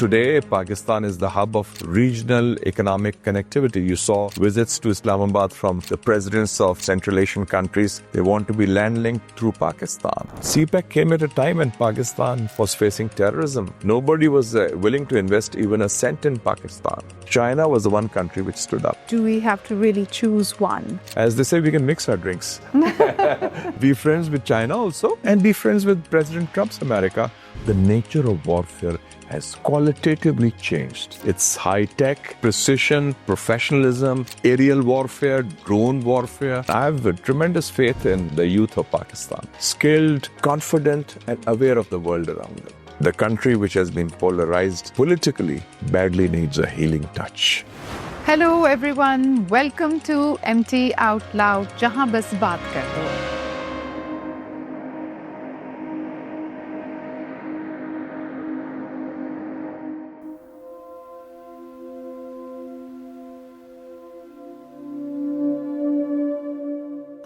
today, Pakistan is the hub of regional economic connectivity. You saw visits to Islamabad from the presidents of Central Asian countries. They want to be land-linked through Pakistan. CPEC came at a time when Pakistan was facing terrorism. Nobody was willing to invest even a cent in Pakistan. China was the one country which stood up. Do we have to really choose one? As they say, we can mix our drinks. Be friends with China also and be friends with President Trump's America. The nature of warfare has qualitatively changed. It's high-tech, precision, professionalism, aerial warfare, drone warfare. I have a tremendous faith in the youth of Pakistan. Skilled, confident, and aware of the world around them. The country which has been polarized politically badly needs a healing touch. Hello everyone, welcome to MT Out Loud, जहां बस बात कर दो.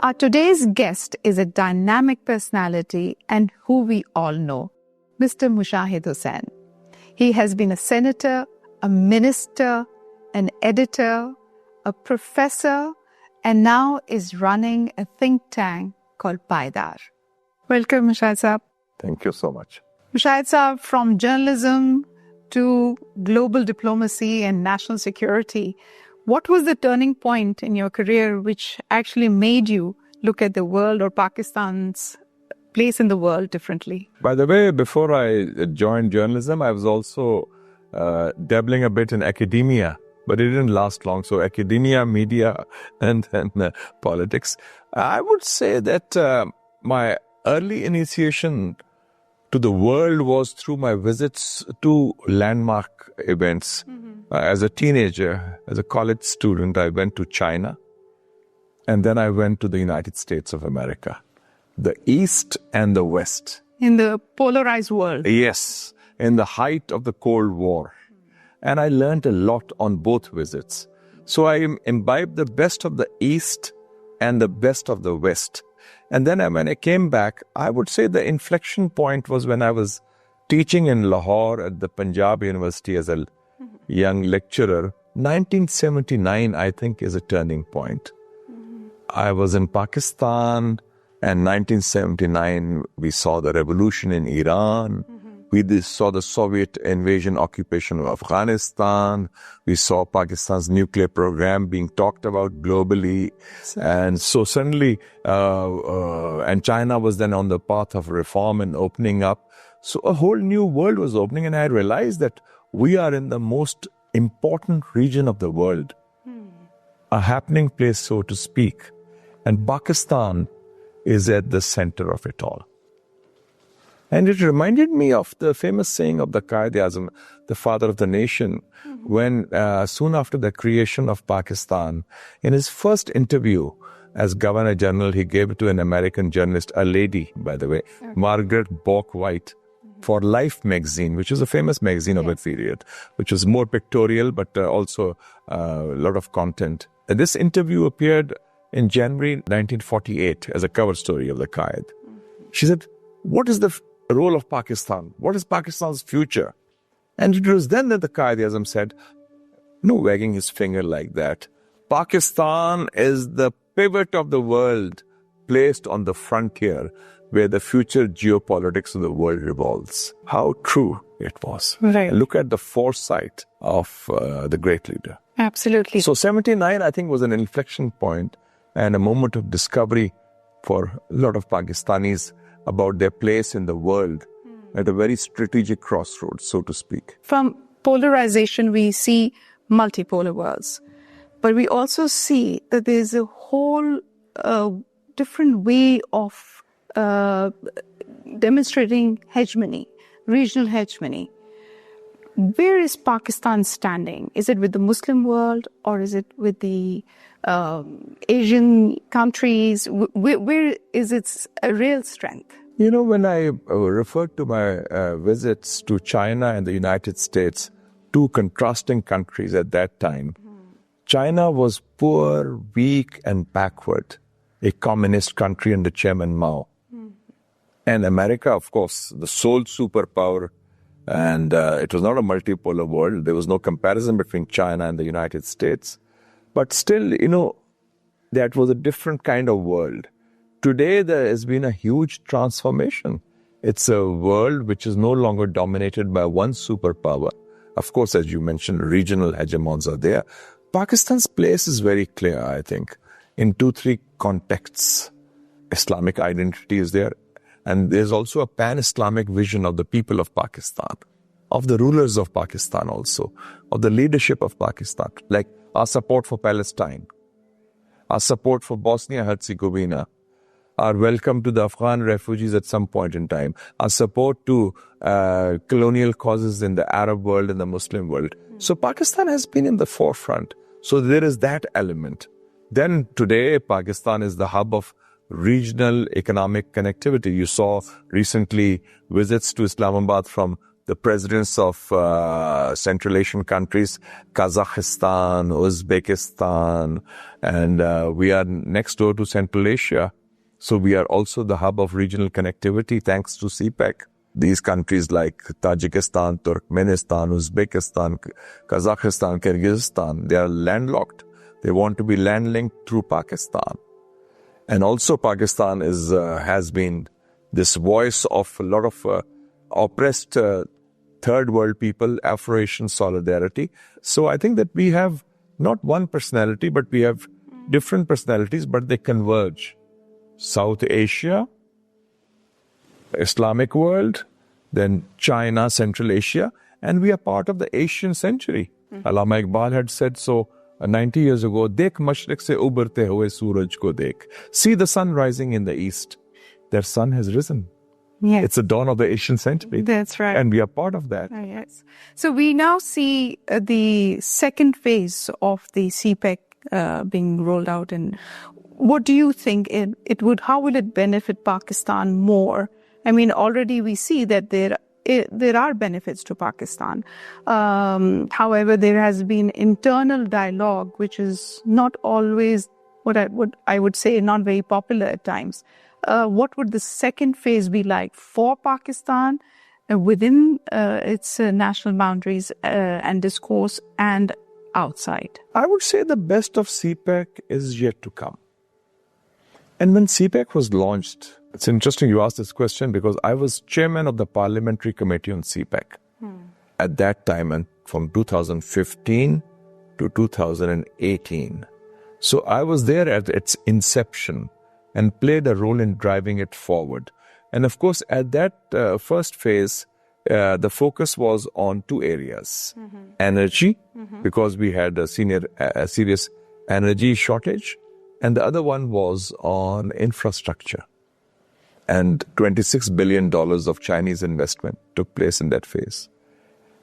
Our today's guest is a dynamic personality and who we all know, Mr. Mushahid Hussain. He has been a senator, a minister, an editor, a professor, and now is running a think tank called Paidar. Welcome, Mushahid Saab. Thank you so much. Mushahid Saab, from journalism to global diplomacy and national security, what was the turning point in your career which actually made you look at the world or Pakistan's place in the world differently? By the way, before I joined journalism, I was also dabbling a bit in academia, but it didn't last long. So academia, media, and then politics. I would say that my early initiation to the world was through my visits to landmark events. As a teenager, as a college student, I went to China, and then I went to the United States of America, the East and the West. In the polarized world. Yes, in the height of the Cold War. And I learned a lot on both visits. So I imbibed the best of the East and the best of the West. And then when I came back, I would say the inflection point was when I was teaching in Lahore at the Punjab University as a young lecturer. 1979, I think, is a turning point. I was in Pakistan, and 1979, we saw the revolution in Iran. We saw the Soviet invasion, occupation of Afghanistan. We saw Pakistan's nuclear program being talked about globally. And so suddenly, and China was then on the path of reform and opening up. So a whole new world was opening, and I realized that we are in the most important region of the world, a happening place, so to speak. And Pakistan is at the center of it all. And it reminded me of the famous saying of the Quaid-e-Azam, the father of the nation, when soon after the creation of Pakistan, in his first interview as Governor General, he gave it to an American journalist, a lady, by the way, Margaret White, for Life magazine, which is a famous magazine of that period, which was more pictorial, but also a lot of content. And this interview appeared in January 1948 as a cover story of the Quaid. She said, what is the role of Pakistan? What is Pakistan's future? And it was then that the Quaid-e-Azam said, wagging his finger like that, Pakistan is the pivot of the world placed on the frontier where the future geopolitics of the world revolves. How true it was. Right. Look at the foresight of the great leader. Absolutely. So 79, I think, was an inflection point and a moment of discovery for a lot of Pakistanis about their place in the world at a very strategic crossroads, so to speak. From polarization, we see multipolar worlds. But we also see that there's a whole different way of demonstrating hegemony, regional hegemony. Where is Pakistan standing? Is it with the Muslim world or is it with the Asian countries? Where is its real strength? When I referred to my visits to China and the United States, two contrasting countries at that time, China was poor, weak, and backward, a communist country under Chairman Mao. And America, of course, the sole superpower, And it was not a multipolar world. There was no comparison between China and the United States. But still, that was a different kind of world. Today, there has been a huge transformation. It's a world which is no longer dominated by one superpower. Of course, as you mentioned, regional hegemons are there. Pakistan's place is very clear, I think, in 2-3 contexts. Islamic identity is there. And there's also a pan-Islamic vision of the people of Pakistan, of the rulers of Pakistan also, of the leadership of Pakistan, like our support for Palestine, our support for Bosnia-Herzegovina, our welcome to the Afghan refugees at some point in time, our support to colonial causes in the Arab world and the Muslim world. So Pakistan has been in the forefront. So there is that element. Then today, Pakistan is the hub of regional economic connectivity. You saw recently visits to Islamabad from the presidents of Central Asian countries, Kazakhstan, Uzbekistan, and we are next door to Central Asia. So we are also the hub of regional connectivity thanks to CPEC. These countries like Tajikistan, Turkmenistan, Uzbekistan, Kazakhstan, Kyrgyzstan, they are landlocked. They want to be land-linked through Pakistan. And also Pakistan has been this voice of a lot of oppressed third world people, Afro-Asian solidarity. So I think that we have not one personality, but we have different personalities, but they converge. South Asia, Islamic world, then China, Central Asia, and we are part of the Asian century. Allama Iqbal had said so 90 years ago, "Dekh mashriq se ubarte hue suraj ko dekh." See the sun rising in the east. Their sun has risen. Yes. It's the dawn of the Asian century. That's right. And we are part of that. Oh, yes. So we now see the second phase of the CPEC being rolled out. And what do you think how will it benefit Pakistan more? I mean, already we see that there are benefits to Pakistan. However, there has been internal dialogue, which is not always what I would say not very popular at times. What would the second phase be like for Pakistan within its national boundaries and discourse and outside? I would say the best of CPEC is yet to come. And when CPEC was launched, it's interesting you asked this question because I was chairman of the parliamentary committee on CPEC at that time, and from 2015 to 2018. So I was there at its inception and played a role in driving it forward. And of course, at that first phase, the focus was on 2 areas. Energy, because we had a serious energy shortage. And the other one was on infrastructure. And $26 billion of Chinese investment took place in that phase.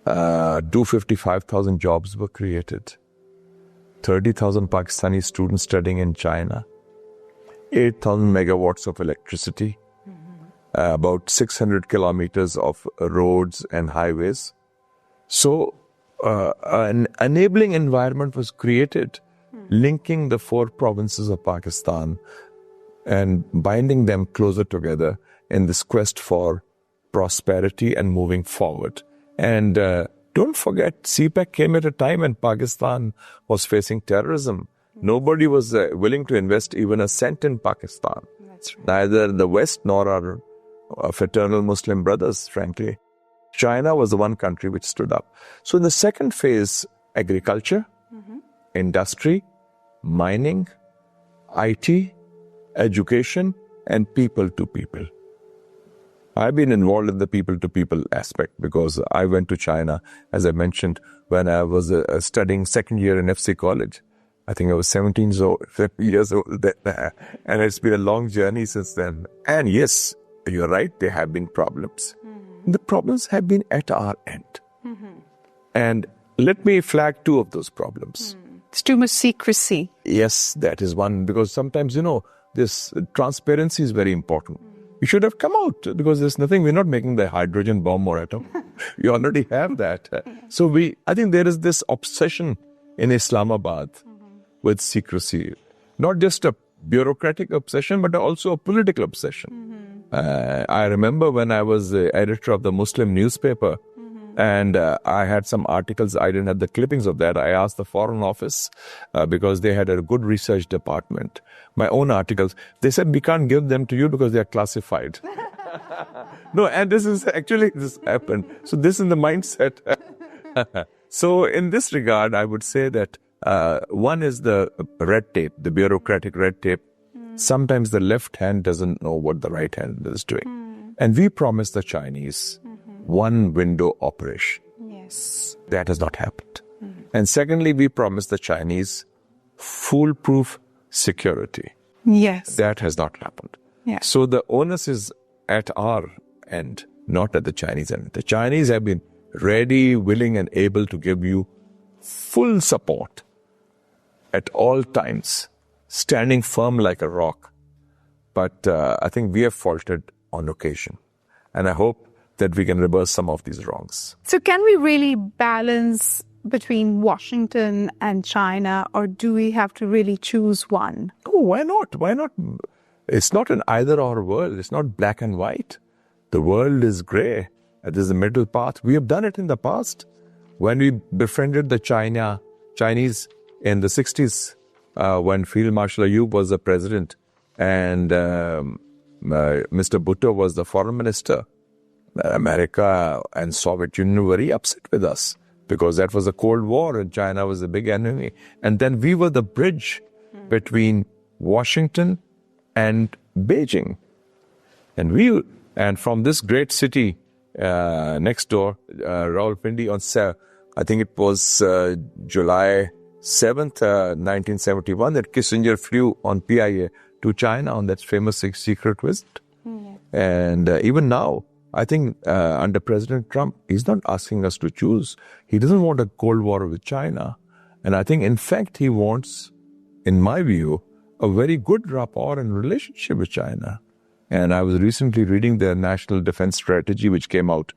255,000 jobs were created. 30,000 Pakistani students studying in China. 8,000 megawatts of electricity. About 600 kilometers of roads and highways. So an enabling environment was created, linking the 4 provinces of Pakistan and binding them closer together in this quest for prosperity and moving forward. And don't forget, CPEC came at a time when Pakistan was facing terrorism. Nobody was willing to invest even a cent in Pakistan. That's right. Neither the West nor our fraternal Muslim brothers, frankly. China was the one country which stood up. So in the second phase, agriculture, industry, mining, IT, education, and people to people. I've been involved in the people to people aspect because I went to China, as I mentioned, when I was studying second year in FC college. I think I was 17 years old then, and it's been a long journey since then. And yes, you're right, there have been problems. The problems have been at our end. And let me flag 2 of those problems. It's too much secrecy. Yes, that is one, because sometimes, this transparency is very important. We should have come out because there's nothing, we're not making the hydrogen bomb or atom. We already have that. So I think there is this obsession in Islamabad with secrecy. Not just a bureaucratic obsession, but also a political obsession. I remember when I was the editor of the Muslim newspaper, And I had some articles, I didn't have the clippings of that. I asked the Foreign Office because they had a good research department. My own articles, they said, we can't give them to you because they are classified. No, and this happened. So this is the mindset. So in this regard, I would say that one is the red tape, the bureaucratic red tape. Sometimes the left hand doesn't know what the right hand is doing. And we promised the Chinese one window operation. Yes. That has not happened. And secondly, we promised the Chinese foolproof security. Yes. That has not happened. Yes. So the onus is at our end, not at the Chinese end. The Chinese have been ready, willing, and able to give you full support at all times, standing firm like a rock. But I think we have faltered on occasion. And I hope that we can reverse some of these wrongs. So can we really balance between Washington and China, or do we have to really choose one? Oh, why not? Why not? It's not an either-or world. It's not black and white. The world is gray. There's a middle path. We have done it in the past. When we befriended the Chinese in the 60s, when Field Marshal Ayub was the president and Mr. Bhutto was the foreign minister, America and Soviet Union were very upset with us because that was a Cold War and China was the big enemy. And then we were the bridge between Washington and Beijing. And from this great city next door, Rawalpindi, I think it was July 7th, 1971, that Kissinger flew on PIA to China on that famous secret visit. And even now, I think under President Trump, he's not asking us to choose. He doesn't want a Cold War with China. And I think, in fact, he wants, in my view, a very good rapport and relationship with China. And I was recently reading their National Defense Strategy, which came out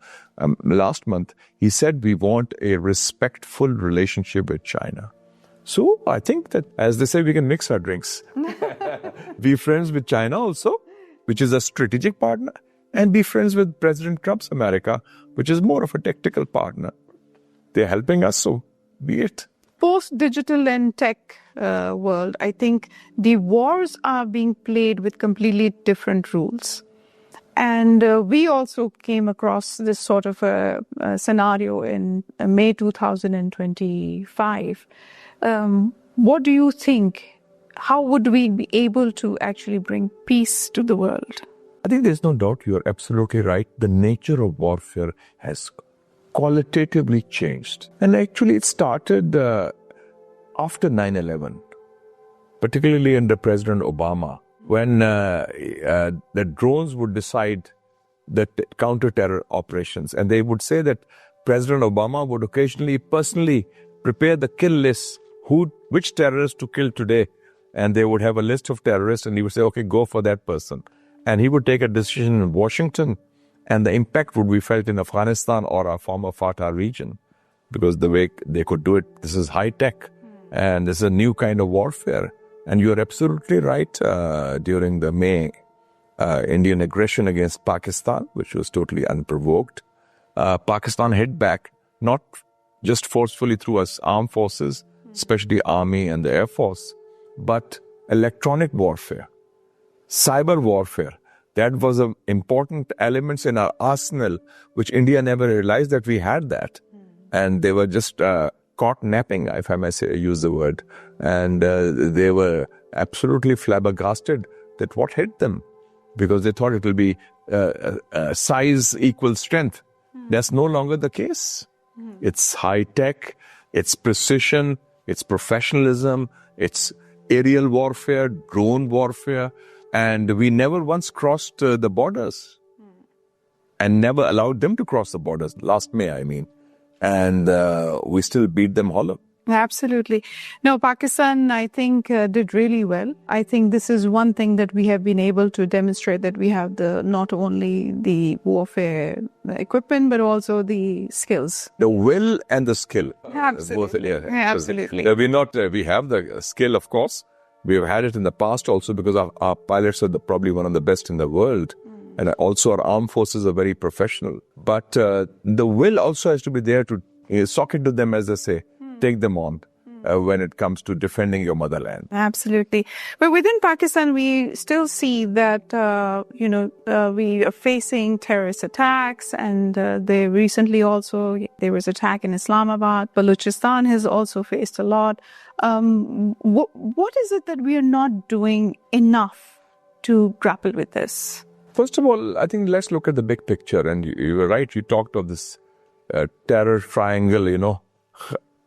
last month. He said we want a respectful relationship with China. So I think that, as they say, we can mix our drinks. Be friends with China also, which is a strategic partner, and be friends with President Trump's America, which is more of a tactical partner. They're helping us, so be it. Post-digital and tech world, I think the wars are being played with completely different rules. And we also came across this sort of a scenario in May 2025. What do you think? How would we be able to actually bring peace to the world? I think there's no doubt you're absolutely right. The nature of warfare has qualitatively changed. And actually it started after 9/11, particularly under President Obama, when the drones would decide the counter-terror operations. And they would say that President Obama would occasionally personally prepare the kill list, which terrorists to kill today. And they would have a list of terrorists and he would say, okay, go for that person. And he would take a decision in Washington and the impact would be felt in Afghanistan or our former Fatah region. Because the way they could do it, this is high tech and this is a new kind of warfare. And you're absolutely right. During the May Indian aggression against Pakistan, which was totally unprovoked, Pakistan hit back, not just forcefully through us armed forces, especially Army and the Air Force, but electronic warfare, cyber warfare. That was an important element in our arsenal, which India never realized that we had that. And they were just caught napping, if I may use the word. And they were absolutely flabbergasted that what hit them, because they thought it will be size equals strength. That's no longer the case. It's high tech, it's precision, it's professionalism, it's aerial warfare, drone warfare, and we never once crossed the borders and never allowed them to cross the borders, last May, I mean. And we still beat them hollow. Absolutely. No, Pakistan, I think, did really well. I think this is one thing that we have been able to demonstrate, that we have not only the warfare equipment, but also the skills. The will and the skill. Absolutely. Absolutely. We have the skill, of course. We have had it in the past also because our pilots are probably one of the best in the world. And also our armed forces are very professional. But the will also has to be there to sock it to them, as they say, take them on when it comes to defending your motherland. Absolutely. But within Pakistan, we still see that, we are facing terrorist attacks. And there was attack in Islamabad. Balochistan has also faced a lot. What is it that we are not doing enough to grapple with this? First of all, I think let's look at the big picture. And you were right, you talked of this terror triangle,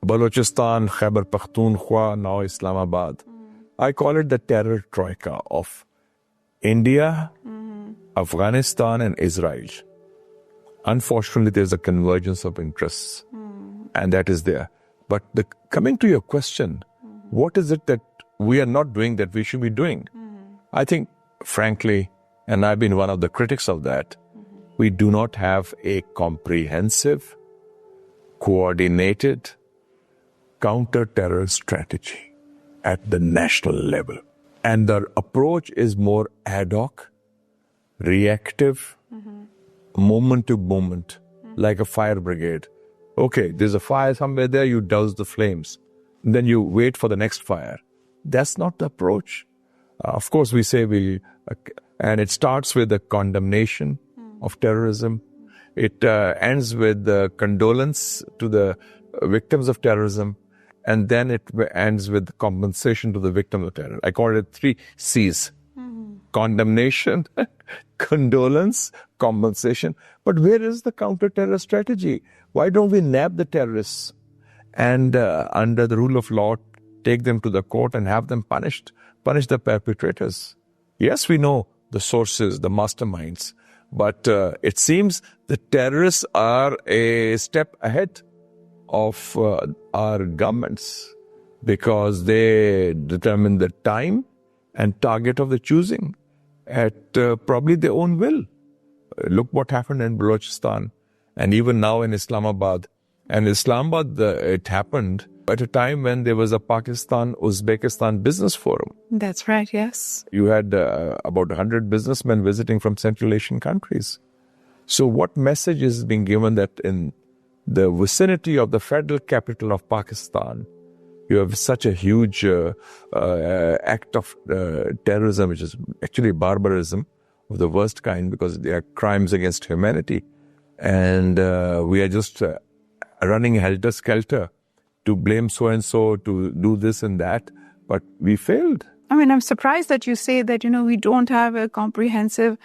Balochistan, Khyber Pakhtunkhwa, now Islamabad. I call it the terror troika of India, Afghanistan and Israel. Unfortunately, there's a convergence of interests and that is there. But coming to your question, what is it that we are not doing that we should be doing? I think, frankly, and I've been one of the critics of that, we do not have a comprehensive, coordinated counter-terror strategy at the national level. And the approach is more ad hoc, reactive, moment to moment, like a fire brigade. Okay, there's a fire somewhere there, you douse the flames. Then you wait for the next fire. That's not the approach. Of course, we say and it starts with the condemnation of terrorism. It ends with the condolence to the victims of terrorism. And then it ends with the compensation to the victim of terror. I call it 3 C's. Condemnation, condolence, compensation. But where is the counter-terror strategy? Why don't we nab the terrorists and under the rule of law, take them to the court and have them punished, punish the perpetrators? Yes, we know the sources, the masterminds, but it seems the terrorists are a step ahead of our governments because they determine the time and target of the choosing at probably their own will. Look what happened in Balochistan and even now in Islamabad. And Islamabad, it happened at a time when there was a Pakistan-Uzbekistan business forum. That's right, yes. You had about 100 businessmen visiting from Central Asian countries. So what message is being given that in the vicinity of the federal capital of Pakistan, you have such a huge act of terrorism, which is actually barbarism of the worst kind because they are crimes against humanity. And we are just running helter-skelter to blame so-and-so, to do this and that, but we failed. I mean, I'm surprised that you say that, we don't have a comprehensive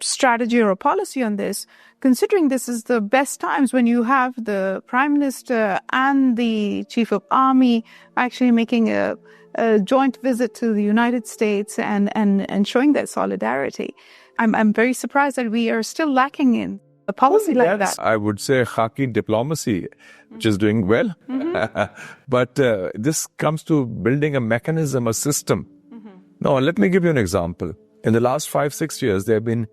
strategy or a policy on this, considering this is the best times when you have the Prime Minister and the Chief of Army actually making a joint visit to the United States and showing their solidarity. I'm very surprised that we are still lacking in a policy like that. I would say khaki diplomacy, which is doing well. But this comes to building a mechanism, a system. Now, let me give you an example. In the last 5-6 years, there have been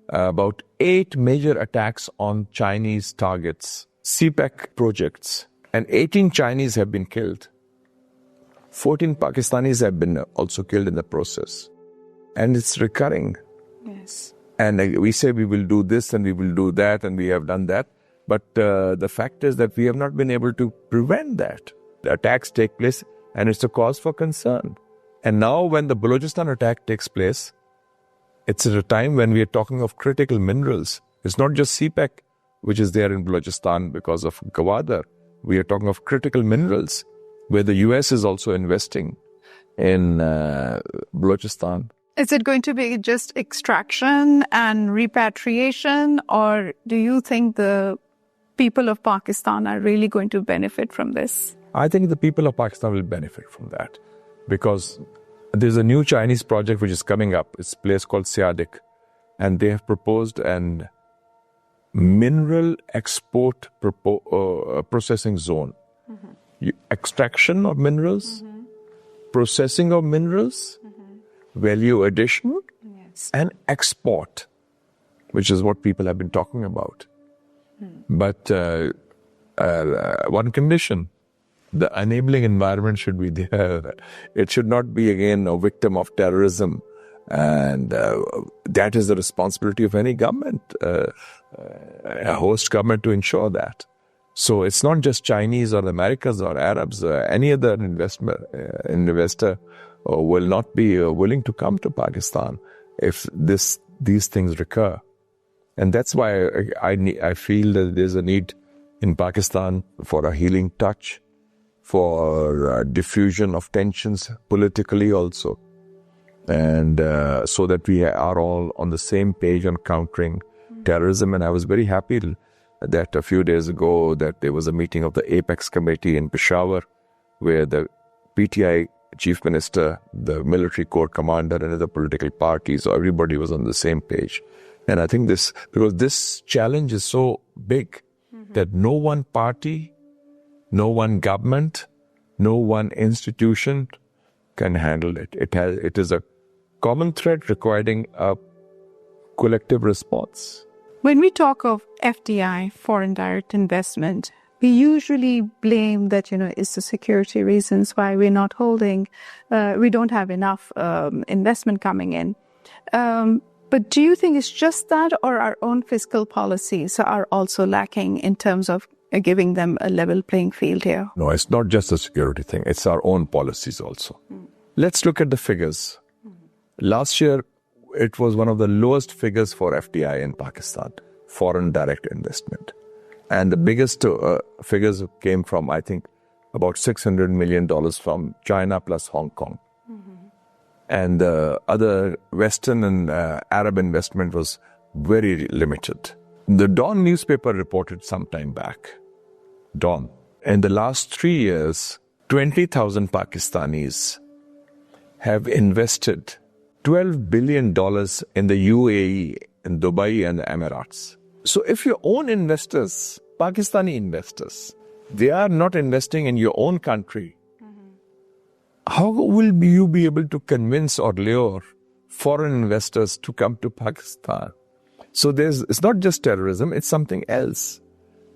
about 8 major attacks on Chinese targets, CPEC projects, and 18 Chinese have been killed. 14 Pakistanis have been also killed in the process. And it's recurring. Yes. And we say we will do this and we will do that and we have done that. But the fact is that we have not been able to prevent that. The attacks take place and it's a cause for concern. And now when the Balochistan attack takes place, it's at a time when we are talking of critical minerals. It's not just CPEC, which is there in Balochistan because of Gwadar. We are talking of critical minerals, where the US is also investing in Balochistan. Is it going to be just extraction and repatriation, or do you think the people of Pakistan are really going to benefit from this? I think the people of Pakistan will benefit from that because there's a new Chinese project which is coming up. It's a place called Siadik, and they have proposed an mineral export processing zone. Extraction of minerals, processing of minerals, value addition, and export, which is what people have been talking about. But one condition, the enabling environment should be there. It should not be, again, a victim of terrorism And that is the responsibility of any government, a host government, to ensure that. So it's not just Chinese or Americans or Arabs, any other investor will not be willing to come to Pakistan if these things recur. And that's why I feel that there's a need in Pakistan for a healing touch, for diffusion of tensions politically also. And so that we are all on the same page on countering terrorism. And I was very happy that a few days ago that there was a meeting of the Apex committee in Peshawar, where the PTI chief minister, the military corps commander, and other political parties, so everybody was on the same page. And I think because this challenge is so big that no one party, no one government, no one institution can handle it. It is a common threat requiring a collective response. When we talk of FDI, foreign direct investment, we usually blame that, it's the security reasons why we're not holding, we don't have enough investment coming in. But do you think it's just that, or our own fiscal policies are also lacking in terms of giving them a level playing field here? No, it's not just a security thing. It's our own policies also. Let's look at the figures. Last year, it was one of the lowest figures for FDI in Pakistan, foreign direct investment. And the biggest figures came from, I think, about $600 million from China plus Hong Kong. And the other Western and Arab investment was very limited. The Dawn newspaper reported some time back, Dawn, in the last 3 years, 20,000 Pakistanis have invested $12 billion in the UAE, in Dubai and the Emirates. So if your own investors, Pakistani investors, they are not investing in your own country, how will you be able to convince or lure foreign investors to come to Pakistan? So it's not just terrorism, it's something else.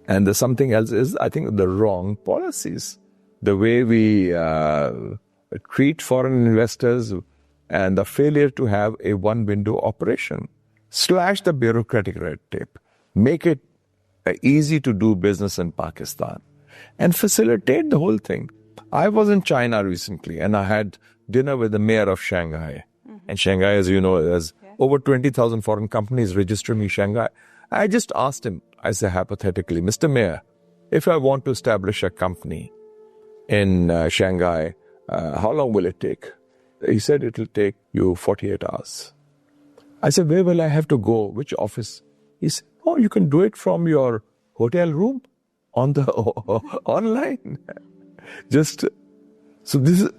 And the something else is, I think, the wrong policies. The way we treat foreign investors and the failure to have a one-window operation. Slash the bureaucratic red tape. Make it easy to do business in Pakistan. And facilitate the whole thing. I was in China recently and I had dinner with the mayor of Shanghai. And Shanghai, as you know, has over 20,000 foreign companies registered in Shanghai. I just asked him, I said hypothetically, Mr. Mayor, if I want to establish a company in Shanghai, how long will it take? He said, it will take you 48 hours. I said, where will I have to go? Which office? He said, oh, you can do it from your hotel room on the online. So this is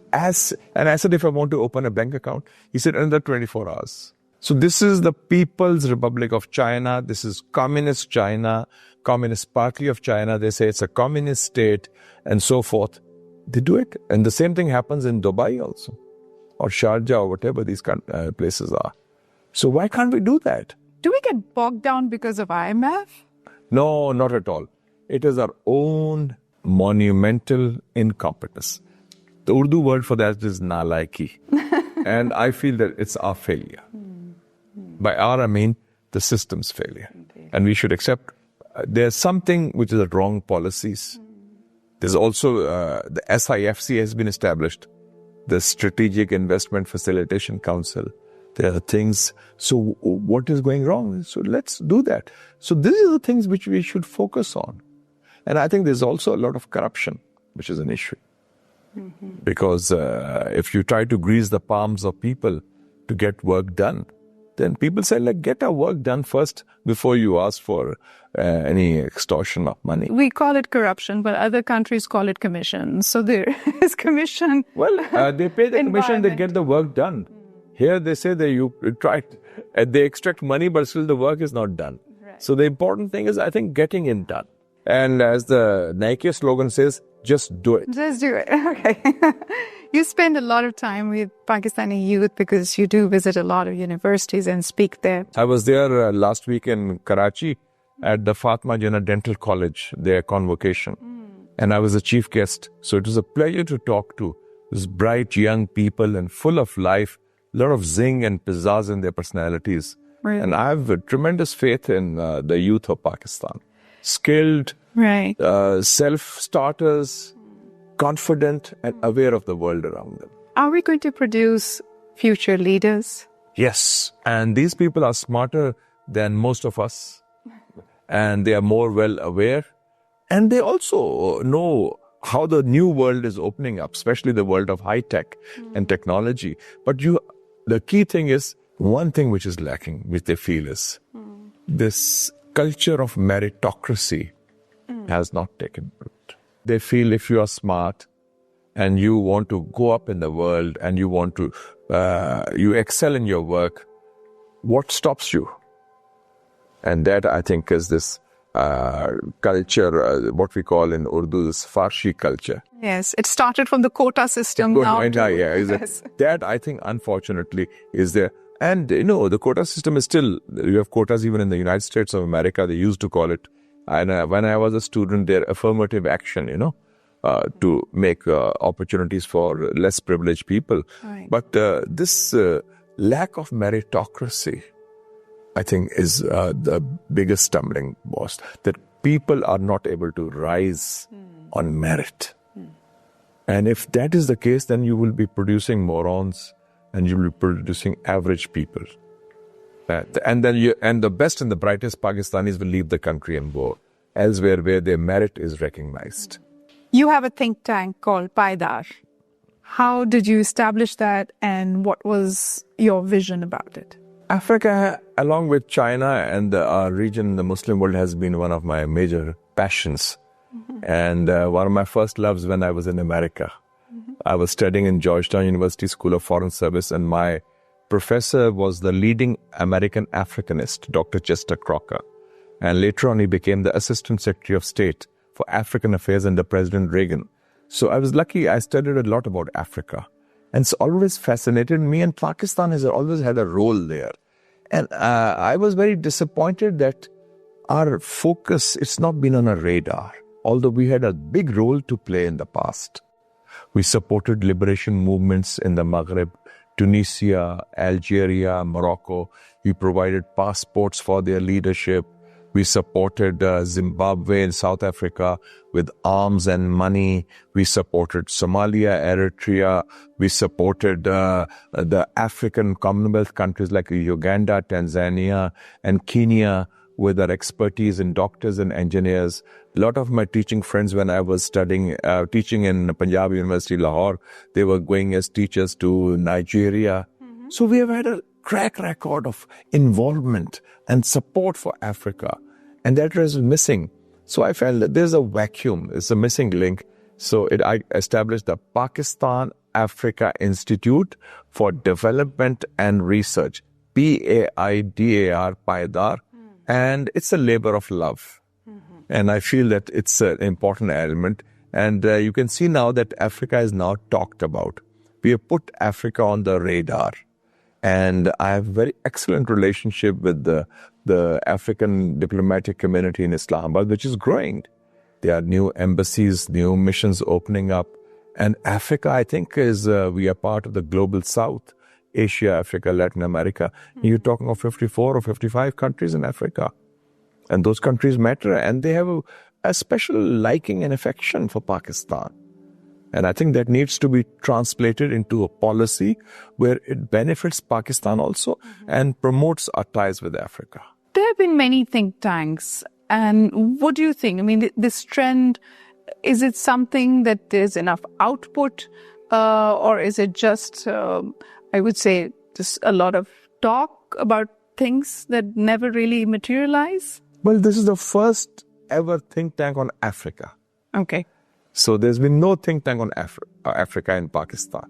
and I said, if I want to open a bank account, he said, another 24 hours. So this is the People's Republic of China. This is Communist China, Communist Party of China. They say it's a communist state and so forth. They do it. And the same thing happens in Dubai also, or Sharjah, or whatever these places are. So why can't we do that? Do we get bogged down because of IMF? No, not at all. It is our own monumental incompetence. The Urdu word for that is nalaiki. And I feel that it's our failure. By our, I mean the system's failure. And we should accept there's something which is the wrong policies. There's also the SIFC has been established, the Strategic Investment Facilitation Council. There are things. So what is going wrong? So let's do that. So these are the things which we should focus on. And I think there's also a lot of corruption, which is an issue. Because if you try to grease the palms of people to get work done, then people say, get our work done first before you ask for any extortion of money. We call it corruption, but other countries call it commission. So there is commission. Well, they pay the commission, they get the work done. Here they say that you try, they extract money, but still the work is not done. Right. So the important thing is, I think, getting it done. And as the Nike slogan says, just do it. Just do it. Okay. You spend a lot of time with Pakistani youth because you do visit a lot of universities and speak there. I was there last week in Karachi at the Fatma Jinnah Dental College, their convocation. And I was a chief guest. So it was a pleasure to talk to these bright young people and full of life lot of zing and pizzazz in their personalities. Really? And I have a tremendous faith in the youth of Pakistan. Skilled, Right. self-starters, confident and aware of the world around them. Are we going to produce future leaders? Yes, and these people are smarter than most of us, and they are more well aware, and they also know how the new world is opening up, especially the world of high tech and technology. But the key thing is, one thing which is lacking, which they feel is this culture of meritocracy has not taken root. They feel if you are smart and you want to go up in the world and you want to, you excel in your work, what stops you? And that, I think, is this culture, what we call in Urdu, this Farsi culture. Yes, it started from the quota system now. Yes. That, I think, unfortunately, is there. And, the quota system is still, you have quotas even in the United States of America, they used to call it. And when I was a student, they're affirmative action, to make opportunities for less privileged people. Right. But this lack of meritocracy, I think, is the biggest stumbling block, that people are not able to rise on merit. And if that is the case, then you will be producing morons and you will be producing average people. And then the best and the brightest Pakistanis will leave the country and go elsewhere where their merit is recognized. You have a think tank called Paidar. How did you establish that, and what was your vision about it? Africa, along with China and our region, the Muslim world, has been one of my major passions. And one of my first loves when I was in America. I was studying in Georgetown University School of Foreign Service, and my professor was the leading American Africanist, Dr. Chester Crocker. And later on, he became the Assistant Secretary of State for African Affairs under President Reagan. So I was lucky, I studied a lot about Africa. And it's always fascinated me, and Pakistan has always had a role there. And I was very disappointed that our focus, it's not been on a radar, although we had a big role to play in the past. We supported liberation movements in the Maghreb, Tunisia, Algeria, Morocco. We provided passports for their leadership. We supported Zimbabwe and South Africa with arms and money. We supported Somalia, Eritrea. We supported the African Commonwealth countries like Uganda, Tanzania, and Kenya with our expertise in doctors and engineers. A lot of my teaching friends, when I was studying, teaching in Punjab University, Lahore, they were going as teachers to Nigeria. So we have had a track record of involvement and support for Africa. And that was missing. So I felt that there's a vacuum, it's a missing link. So I established the Pakistan Africa Institute for Development and Research, PAIDAR, Paidar. And it's a labor of love. And I feel that it's an important element. And you can see now that Africa is now talked about. We have put Africa on the radar. And I have a very excellent relationship with the African diplomatic community in Islamabad, which is growing. There are new embassies, new missions opening up. And Africa, I think, we are part of the global South, Asia, Africa, Latin America. You're talking of 54 or 55 countries in Africa. And those countries matter, and they have a special liking and affection for Pakistan. And I think that needs to be translated into a policy where it benefits Pakistan also and promotes our ties with Africa. There have been many think tanks. And what do you think? I mean, this trend, is it something that there's enough output, or is it just, I would say, just a lot of talk about things that never really materialize? Well, this is the first ever think tank on Africa. Okay. So there's been no think tank on Africa in Pakistan.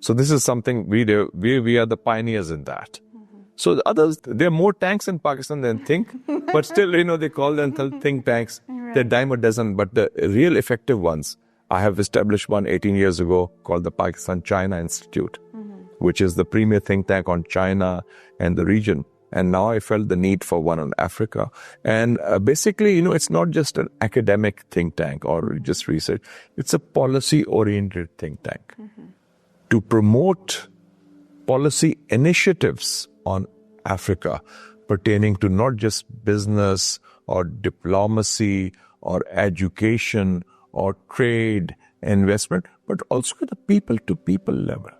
So this is something we do. We are the pioneers in that. So the others, there are more tanks in Pakistan than think, but still, they call them think tanks. Right. They're dime a dozen, but the real effective ones, I have established one 18 years ago called the Pakistan-China Institute, which is the premier think tank on China and the region. And now I felt the need for one on Africa. And basically, it's not just an academic think tank or just research. It's a policy-oriented think tank to promote policy initiatives on Africa pertaining to not just business or diplomacy or education or trade, investment, but also at the people-to-people level.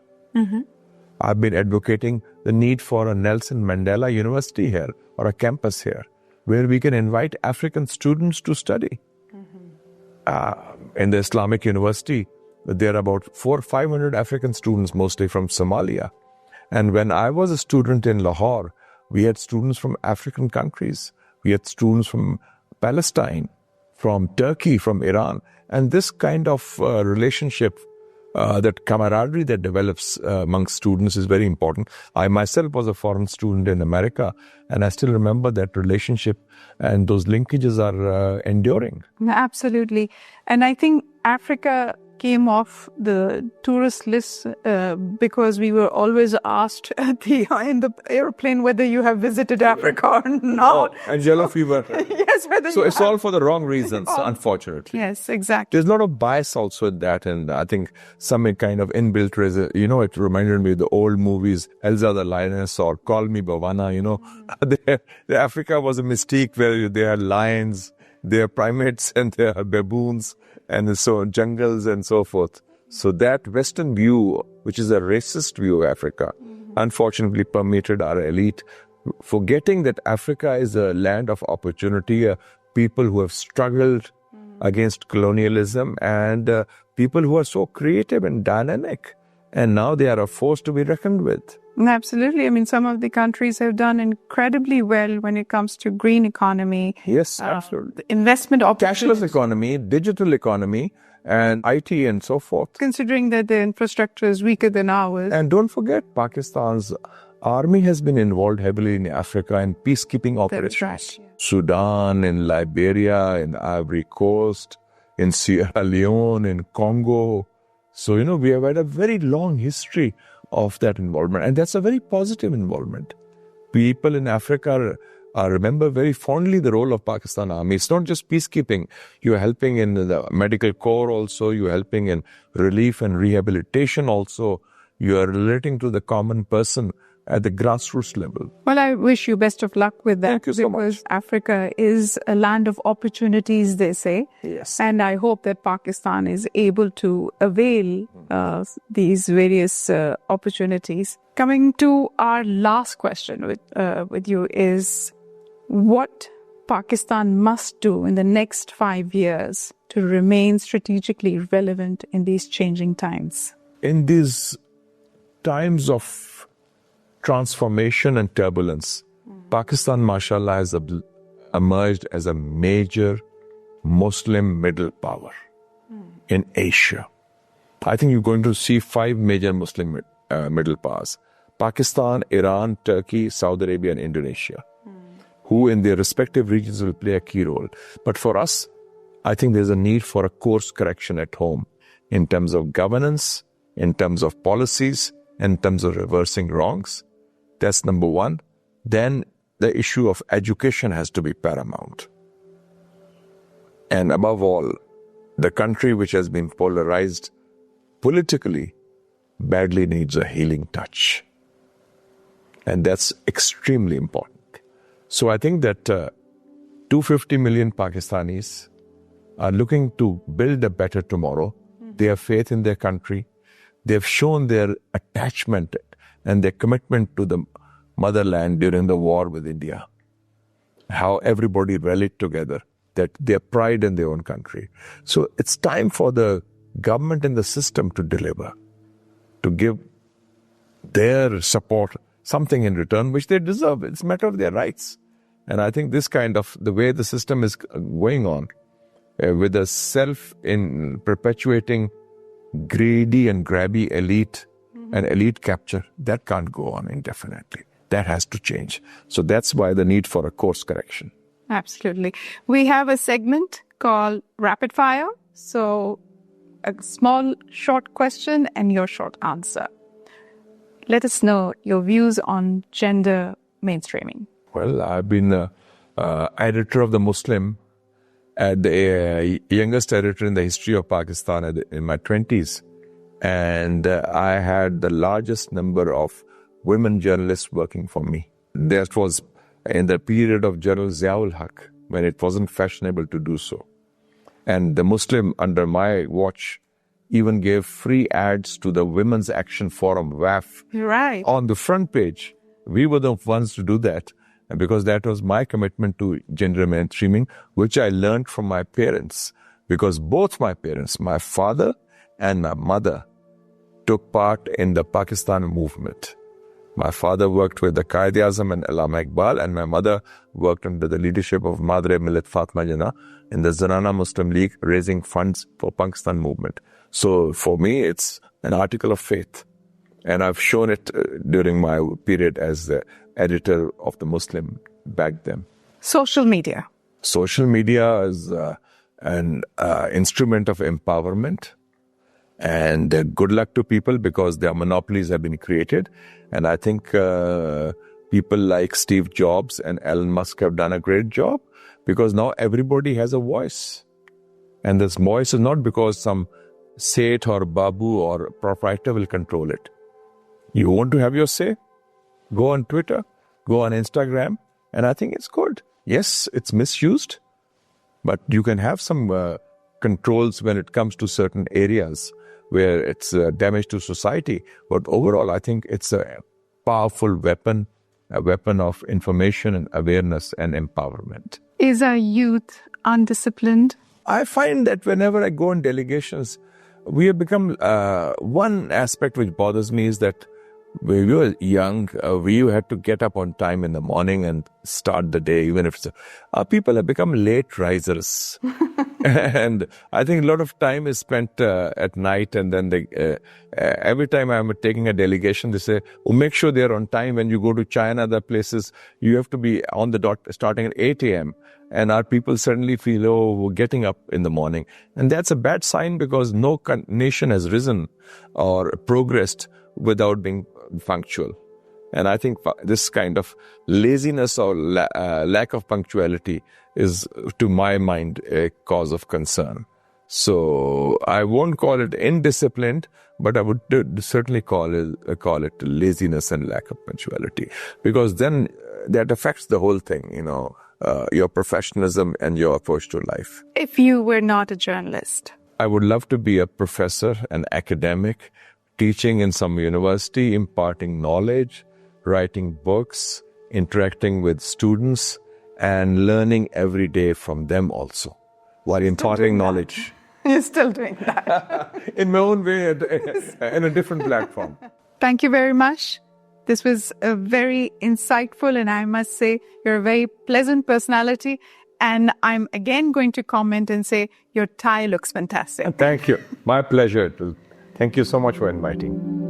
I've been advocating the need for a Nelson Mandela University here or a campus here where we can invite African students to study. In the Islamic University, there are about 500 African students, mostly from Somalia. And when I was a student in Lahore, we had students from African countries. We had students from Palestine, from Turkey, from Iran. And this kind of relationship, that camaraderie that develops amongst students is very important. I myself was a foreign student in America, and I still remember that relationship, and those linkages are enduring. Absolutely. And I think Africa came off the tourist list because we were always asked in the airplane whether you have visited Africa or not. Oh, and yellow fever. Yes, so it's all for the wrong reasons, unfortunately. Yes, exactly. There's a lot of bias also in that, and I think some kind of inbuilt, it reminded me of the old movies, Elsa the Lioness or Call Me Bhavana, the Africa was a mystique where there are lions, there are primates, and there are baboons, and so jungles and so forth. So that Western view, which is a racist view of Africa, unfortunately permeated our elite, forgetting that Africa is a land of opportunity, people who have struggled against colonialism, and people who are so creative and dynamic. And now they are a force to be reckoned with. Absolutely. I mean, some of the countries have done incredibly well when it comes to green economy. Yes, absolutely. Investment opportunities. Cashless economy, digital economy, and IT and so forth. Considering that the infrastructure is weaker than ours. And don't forget, Pakistan's army has been involved heavily in Africa in peacekeeping operations. That's right. Yeah. Sudan, in Liberia, in Ivory Coast, in Sierra Leone, in Congo. So, we have had a very long history of that involvement. And that's a very positive involvement. People in Africa remember very fondly the role of Pakistan Army. It's not just peacekeeping. You're helping in the medical corps also. You're helping in relief and rehabilitation also. You are relating to the common person at the grassroots level. Well, I wish you best of luck with that. Thank you so because much. Africa is a land of opportunities, they say. Yes. And I hope that Pakistan is able to avail these various opportunities. Coming to our last question with you is, what Pakistan must do in the next 5 years to remain strategically relevant in these changing times? In these times of transformation and turbulence, Pakistan, mashallah, has emerged as a major Muslim middle power in Asia. I think you're going to see 5 major Muslim middle powers: Pakistan, Iran, Turkey, Saudi Arabia, and Indonesia, who in their respective regions will play a key role. But for us, I think there's a need for a course correction at home in terms of governance, in terms of policies, in terms of reversing wrongs. That's number one. Then the issue of education has to be paramount. And above all, the country which has been polarized politically badly needs a healing touch. And that's extremely important. So I think that 250 million Pakistanis are looking to build a better tomorrow. They have faith in their country. They have shown their attachment and their commitment to the motherland during the war with India. How everybody rallied together, that their pride in their own country. So it's time for the government and the system to deliver, to give their support something in return, which they deserve. It's a matter of their rights. And I think this kind of, the way the system is going on, with a self-perpetuating, greedy and grabby elite and elite capture, that can't go on indefinitely. That has to change. So that's why the need for a course correction. Absolutely. We have a segment called Rapid Fire. So a small, short question and your short answer. Let us know your views on gender mainstreaming. Well, I've been editor of the Muslim, the youngest editor in the history of Pakistan in my 20s. And I had the largest number of women journalists working for me. That was in the period of General Ziaul Haq, when it wasn't fashionable to do so. And the Muslim, under my watch, even gave free ads to the Women's Action Forum, WAF, Right. on the front page. We were the ones to do that. And because that was my commitment to gender mainstreaming, which I learned from my parents. Because both my parents, my father and my mother, took part in the Pakistan movement. My father worked with the Qaid-e-Azam and Allama Iqbal, and my mother worked under the leadership of Madre Millet Fatma Jana in the Zanana Muslim League, raising funds for Pakistan movement. So for me, it's an article of faith. And I've shown it during my period as the editor of the Muslim back then. Social media. Social media is an instrument of empowerment. And good luck to people because their monopolies have been created. And I think people like Steve Jobs and Elon Musk have done a great job because now everybody has a voice. And this voice is not because some Seth or Babu or proprietor will control it. You want to have your say? Go on Twitter, go on Instagram, and I think it's good. Yes, it's misused, but you can have some controls when it comes to certain areas where it's damage to society. But overall, I think it's a powerful weapon, a weapon of information and awareness and empowerment. Is our youth undisciplined? I find that whenever I go on delegations, we have become, one aspect which bothers me is that when we were young, we had to get up on time in the morning and start the day, even if people have become late risers. And I think a lot of time is spent at night, and then they, every time I'm taking a delegation, they say, oh, make sure they're on time. When you go to China, other places, you have to be on the dot starting at 8 a.m. And our people suddenly feel, oh, we're getting up in the morning. And that's a bad sign because no nation has risen or progressed without being punctual. And I think this kind of laziness or lack of punctuality is, to my mind, a cause of concern. So I won't call it indisciplined, but I would certainly call it laziness and lack of punctuality, because then that affects the whole thing, your professionalism and your approach to life. If you were not a journalist? I would love to be a professor, an academic, teaching in some university, imparting knowledge, writing books, interacting with students, and learning every day from them also, while imparting knowledge. You're still doing that. In my own way, in a different platform. Thank you very much. This was a very insightful, and I must say, you're a very pleasant personality. And I'm again going to comment and say, your tie looks fantastic. Thank you. My pleasure. Thank you so much for inviting.